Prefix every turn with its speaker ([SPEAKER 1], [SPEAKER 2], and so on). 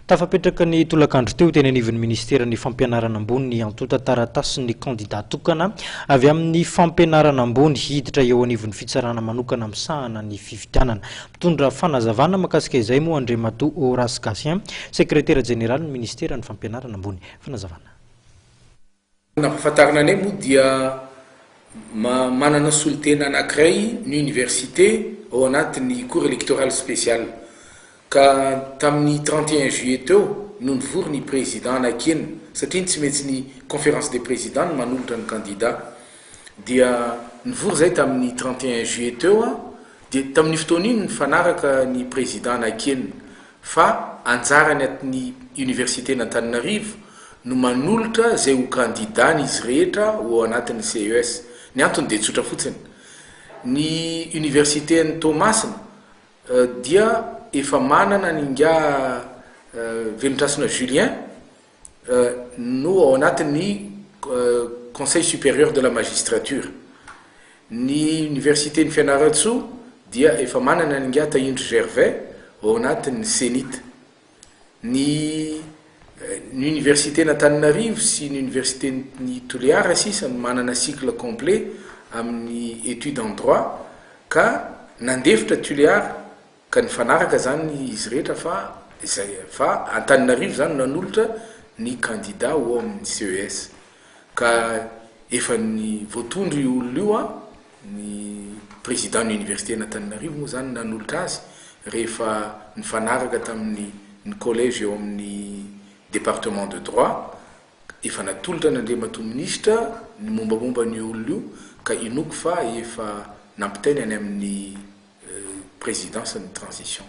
[SPEAKER 1] tafapetraka ny tolakandro teo teny anivon'ny ministera ny fampianarana ambony ny antota taratasy ny candidat tokana avy amin'ny fampianarana ambony hiditra eo anivon'ny fitsarana manokana misahana ny fividianana. Mitondra fanazavana makasika izay moa Andriamato Horace Gatien, secrétaire général ny ministera ny fampianarana ambony. Fanazavana.
[SPEAKER 2] Nampahafantarana anay moa dia manana solitena anankiray ny université ao anatin'ny cours électoral spécial. Ka tamin'ny 31 juillet teo no nivory ny président anakena satria tsy maintsy ny conférence des présidents no manolotra ny candidat dia nivory zay tamin'ny 31 juillet teo dia tamin'ny fotoan'iny nifanaraka ny président anakena fa anjarany atiny université n'Antananarivo no manolotra zay ho candidat n'izy rehetra ho anatin'ny CES. Ny antony dia tsotra fotsiny ny université ny Tomasina dia efa manana ninga Velotrasina Julien no ao anatin'ny Conseil supérieur de la magistrature. Ny université ny Fianaratsoa dia efa manana ninga Tahindro Gervais ao anatin'ny Senit. Ny université n'Antananarivo sy ny université ny Toliara sisa manana cycle complet amin'ny études en droit ka nandefitra Toliara ka nifanaraka zany izy rehetra fa Antananarivo zany nanolotra ny candidat ho amin'ny CES ka efa ny voatondro io olona io ny président ny université n'Antananarivo moa zany nanolotra azy rehefa nifanaraka tamin'ny ny collège eo amin'ny département de droit efa natolotra n'Andriamato ministra ny mombamomba ny olona io ka inoko fa efa nampitainy any amin'ny présidence de transition.